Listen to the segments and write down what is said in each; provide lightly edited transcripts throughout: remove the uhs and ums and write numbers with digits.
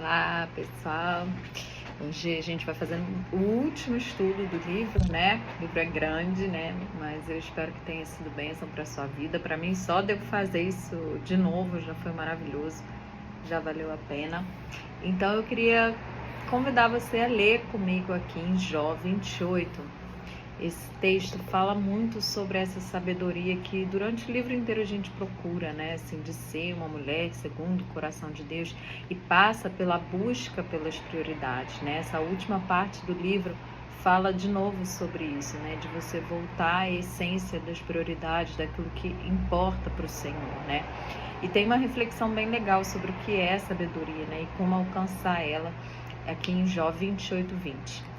Olá, pessoal. Hoje a gente vai fazendo o último estudo do livro, né? O livro é grande, né? Mas eu espero que tenha sido bênção para sua vida. Para mim, só de eu fazer isso de novo já foi maravilhoso, já valeu a pena. Então, eu queria convidar você a ler comigo aqui em Jó 28. Esse texto fala muito sobre essa sabedoria que durante o livro inteiro a gente procura, né? Assim, de ser uma mulher segundo o coração de Deus, e passa pela busca pelas prioridades, né? Essa última parte do livro fala de novo sobre isso, né? De você voltar à essência das prioridades, daquilo que importa para o Senhor, né? E tem uma reflexão bem legal sobre o que é sabedoria, né? E como alcançar ela aqui em Jó 28:20.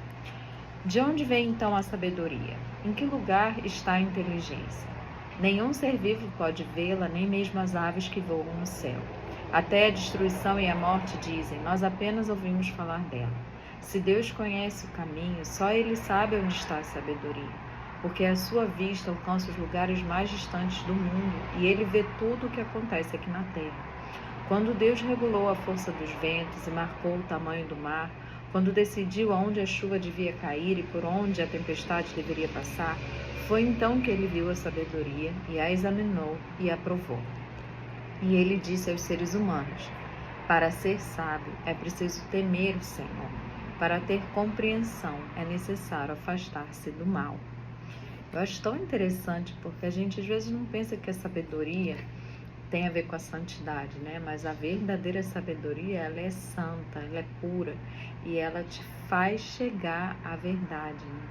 De onde vem então a sabedoria? Em que lugar está a inteligência? Nenhum ser vivo pode vê-la, nem mesmo as aves que voam no céu. Até a destruição e a morte dizem, nós apenas ouvimos falar dela. Se Deus conhece o caminho, só Ele sabe onde está a sabedoria, porque a sua vista alcança os lugares mais distantes do mundo e Ele vê tudo o que acontece aqui na terra. Quando Deus regulou a força dos ventos e marcou o tamanho do mar, quando decidiu aonde a chuva devia cair e por onde a tempestade deveria passar, foi então que ele viu a sabedoria e a examinou e a provou. E ele disse aos seres humanos, para ser sábio é preciso temer o Senhor. Para ter compreensão é necessário afastar-se do mal. Eu acho tão interessante porque a gente às vezes não pensa que a sabedoria tem a ver com a santidade, né? Mas a verdadeira sabedoria, ela é santa, ela é pura e ela te faz chegar à verdade, né?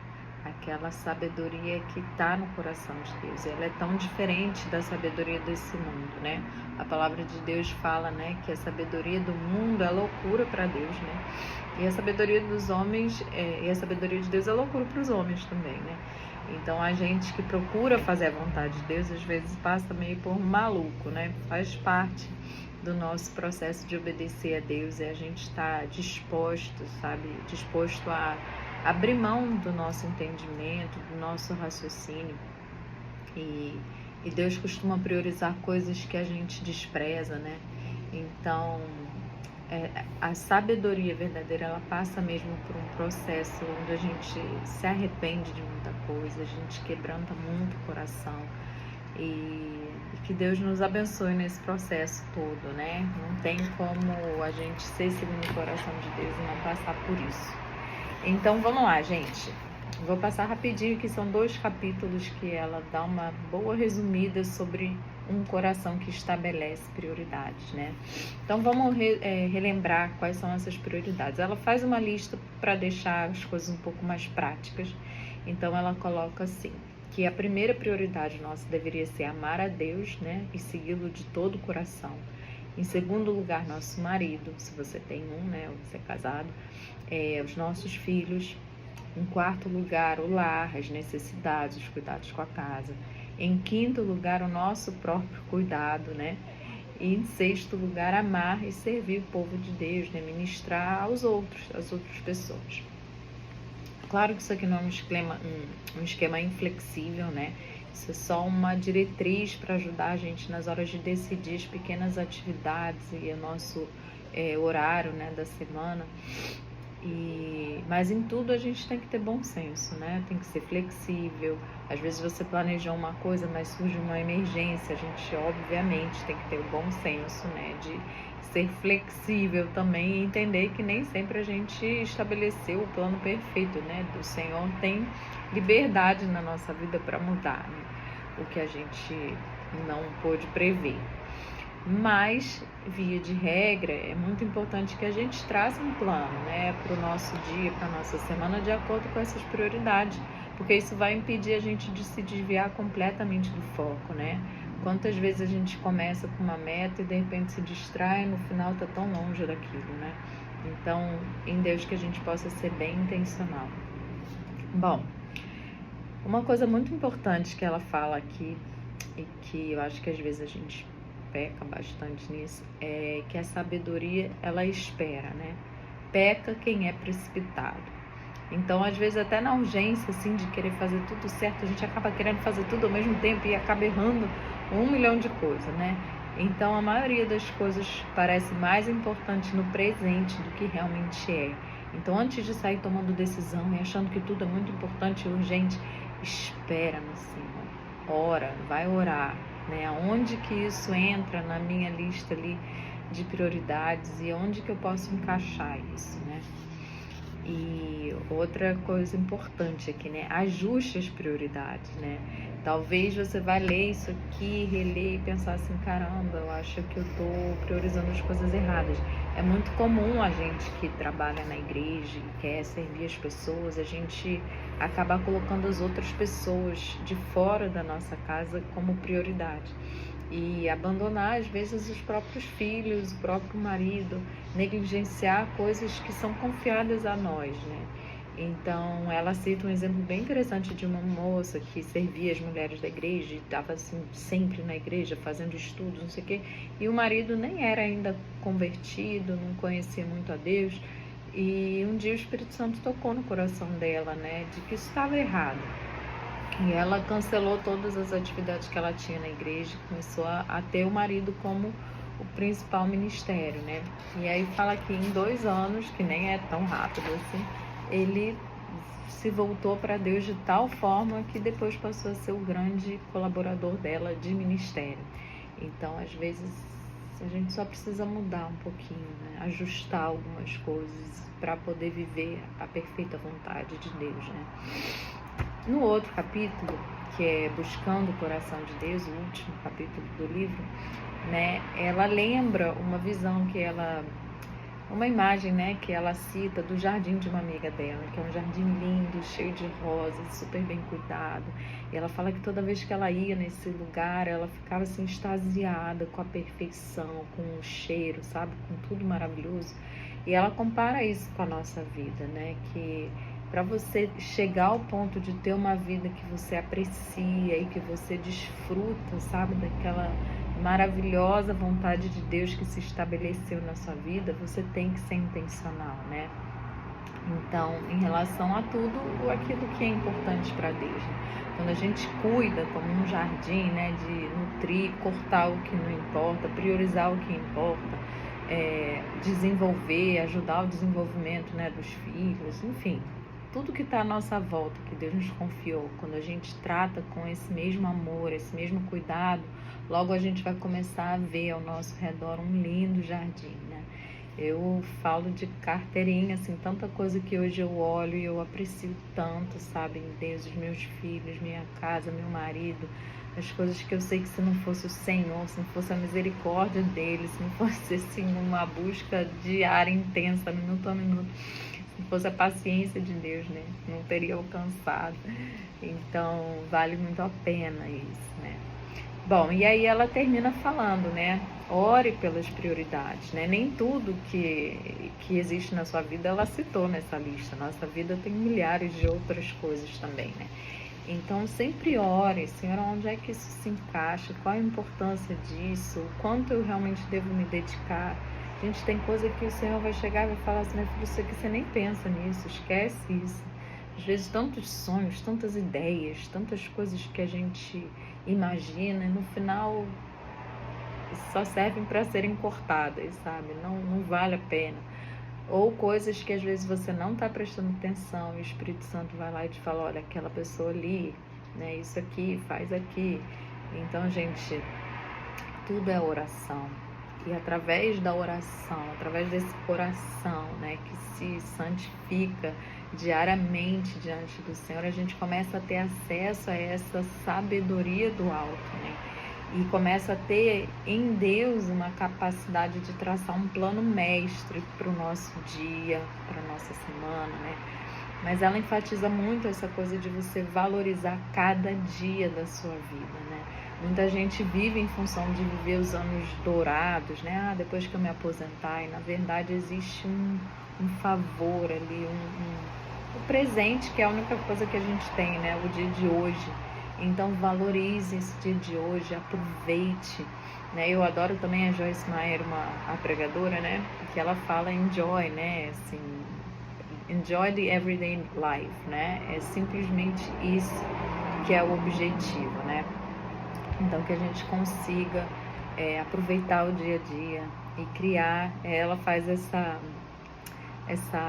Aquela sabedoria que está no coração de Deus. Ela é tão diferente da sabedoria desse mundo, né? A palavra de Deus fala, né, que a sabedoria do mundo é loucura para Deus, né? E a sabedoria dos homens, e a sabedoria de Deus é loucura para os homens também, né? Então a gente que procura fazer a vontade de Deus, às vezes passa meio por maluco, né? Faz parte do nosso processo de obedecer a Deus e a gente está disposto, sabe? Disposto a abrir mão do nosso entendimento, do nosso raciocínio. E Deus costuma priorizar coisas que a gente despreza, né? Então, a sabedoria verdadeira, ela passa mesmo por um processo onde a gente se arrepende de muita coisa, a gente quebranta muito o coração e que Deus nos abençoe nesse processo todo, né? Não tem como a gente ser segundo o coração de Deus e não passar por isso. Então vamos lá, gente. Vou passar rapidinho, que são 2 capítulos que ela dá uma boa resumida sobre um coração que estabelece prioridades, né? Então vamos relembrar quais são essas prioridades. Ela faz uma lista para deixar as coisas um pouco mais práticas. Então ela coloca assim, que a primeira prioridade nossa deveria ser amar a Deus, né? E segui-lo de todo o coração. Em segundo lugar, nosso marido, se você tem um, né? Ou você é casado, os nossos filhos. Em quarto lugar, o lar, as necessidades, os cuidados com a casa. Em quinto lugar, o nosso próprio cuidado, né? E em sexto lugar, amar e servir o povo de Deus, né? Ministrar aos outros, às outras pessoas. Claro que isso aqui não é um esquema inflexível, né? Isso é só uma diretriz para ajudar a gente nas horas de decidir as pequenas atividades e o nosso horário, né, da semana. Mas em tudo a gente tem que ter bom senso, né? Tem que ser flexível. Às vezes você planejou uma coisa, mas surge uma emergência. A gente, obviamente, tem que ter o bom senso, né? De ser flexível também e entender que nem sempre a gente estabeleceu o plano perfeito, né? O Senhor tem liberdade na nossa vida para mudar, né? O que a gente não pôde prever. Mas, via de regra, é muito importante que a gente traça um plano, né, para o nosso dia, para a nossa semana, de acordo com essas prioridades, porque isso vai impedir a gente de se desviar completamente do foco, né? Quantas vezes a gente começa com uma meta e de repente se distrai e no final está tão longe daquilo, né? Então, em Deus que a gente possa ser bem intencional. Bom, uma coisa muito importante que ela fala aqui, e que eu acho que às vezes a gente peca bastante nisso, é que a sabedoria, ela espera, né? Peca quem é precipitado. Então, às vezes, até na urgência, assim, de querer fazer tudo certo, a gente acaba querendo fazer tudo ao mesmo tempo e acaba errando 1 milhão de coisas, né? Então a maioria das coisas parece mais importante no presente do que realmente é. Então antes de sair tomando decisão e achando que tudo é muito importante e urgente, espera no Senhor, ora, vai orar, né? Onde que isso entra na minha lista ali de prioridades e onde que eu posso encaixar isso, né? E outra coisa importante aqui, né? Ajuste as prioridades, né? Talvez você vai ler isso aqui, reler e pensar assim, caramba, eu acho que eu tô priorizando as coisas erradas. É muito comum a gente que trabalha na igreja e quer servir as pessoas, a gente acabar colocando as outras pessoas de fora da nossa casa como prioridade. E abandonar, às vezes, os próprios filhos, o próprio marido, negligenciar coisas que são confiadas a nós, né? Então, ela cita um exemplo bem interessante de uma moça que servia as mulheres da igreja e estava assim, sempre na igreja, fazendo estudos, não sei o quê, e o marido nem era ainda convertido, não conhecia muito a Deus, e um dia o Espírito Santo tocou no coração dela, né, de que isso estava errado. E ela cancelou todas as atividades que ela tinha na igreja e começou a ter o marido como o principal ministério, né? E aí fala que em 2 anos, que nem é tão rápido assim, ele se voltou para Deus de tal forma que depois passou a ser o grande colaborador dela de ministério. Então, às vezes, a gente só precisa mudar um pouquinho, né? Ajustar algumas coisas para poder viver a perfeita vontade de Deus, né? No outro capítulo, que é Buscando o Coração de Deus, o último capítulo do livro, né, ela lembra uma visão que ela, uma imagem, né, que ela cita do jardim de uma amiga dela, que é um jardim lindo, cheio de rosas, super bem cuidado. E ela fala que toda vez que ela ia nesse lugar, ela ficava assim extasiada com a perfeição, com o cheiro, sabe, com tudo maravilhoso. E ela compara isso com a nossa vida, né, que para você chegar ao ponto de ter uma vida que você aprecia e que você desfruta, sabe, daquela maravilhosa vontade de Deus que se estabeleceu na sua vida, você tem que ser intencional, né? Então, em relação a tudo aquilo que é importante para Deus, né? Quando a gente cuida como um jardim, né, de nutrir, cortar o que não importa, priorizar o que importa, desenvolver, ajudar o desenvolvimento, né, dos filhos, enfim, tudo que está à nossa volta, que Deus nos confiou, quando a gente trata com esse mesmo amor, esse mesmo cuidado, logo a gente vai começar a ver ao nosso redor um lindo jardim, né? Eu falo de carteirinha, assim, tanta coisa que hoje eu olho e eu aprecio tanto, sabe, em Deus, os meus filhos, minha casa, meu marido, as coisas que eu sei que se não fosse o Senhor, se não fosse a misericórdia dele, se não fosse, assim, uma busca diária, intensa, minuto a minuto, se fosse a paciência de Deus, né, não teria alcançado. Então, vale muito a pena isso, né. Bom, e aí ela termina falando, né, ore pelas prioridades, né, nem tudo que existe na sua vida ela citou nessa lista, nossa vida tem milhares de outras coisas também, né. Então, sempre ore, Senhor, onde é que isso se encaixa, qual a importância disso, o quanto eu realmente devo me dedicar. Gente, tem coisa que o Senhor vai chegar e vai falar assim, meu filho, isso aqui você nem pensa nisso, esquece isso. Às vezes, tantos sonhos, tantas ideias, tantas coisas que a gente imagina, e no final só servem para serem cortadas, sabe? Não vale a pena. Ou coisas que às vezes você não está prestando atenção e o Espírito Santo vai lá e te fala, olha, aquela pessoa ali, né, isso aqui, faz aqui. Então, gente, tudo é oração. E através da oração, através desse coração, né, que se santifica diariamente diante do Senhor, a gente começa a ter acesso a essa sabedoria do alto, né? E começa a ter em Deus uma capacidade de traçar um plano mestre para o nosso dia, para a nossa semana, né? Mas ela enfatiza muito essa coisa de você valorizar cada dia da sua vida, né? Muita gente vive em função de viver os anos dourados, né? Ah, depois que eu me aposentar, e na verdade existe um favor ali, o presente, que é a única coisa que a gente tem, né? O dia de hoje. Então valorize esse dia de hoje, aproveite, né? Eu adoro também a Joyce Meyer, a pregadora, né? Que ela fala enjoy, né? Assim, enjoy the everyday life, né? É simplesmente isso que é o objetivo, né? Então que a gente consiga aproveitar o dia a dia e criar. Ela faz essa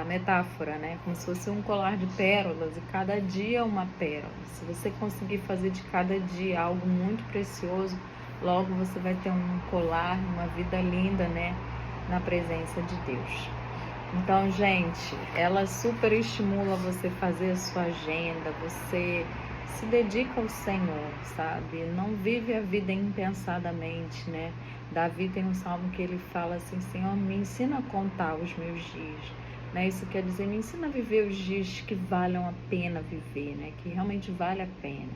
metáfora, né? Como se fosse um colar de pérolas, e cada dia uma pérola. Se você conseguir fazer de cada dia algo muito precioso, logo você vai ter um colar, uma vida linda, né? Na presença de Deus. Então, gente, ela super estimula você fazer a sua agenda, você se dedica ao Senhor, sabe? Não vive a vida impensadamente, né? Davi tem um salmo que ele fala assim: Senhor, me ensina a contar os meus dias, né? Isso quer dizer, me ensina a viver os dias que valham a pena viver, né? Que realmente vale a pena.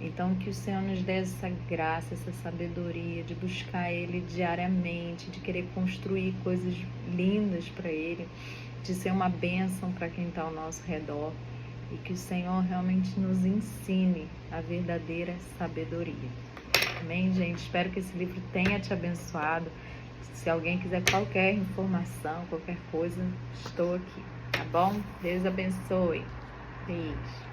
Então, que o Senhor nos dê essa graça, essa sabedoria de buscar Ele diariamente, de querer construir coisas lindas para Ele, de ser uma bênção para quem está ao nosso redor, e que o Senhor realmente nos ensine a verdadeira sabedoria. Amém, gente? Espero que esse livro tenha te abençoado. Se alguém quiser qualquer informação, qualquer coisa, estou aqui, tá bom? Deus abençoe. Beijo.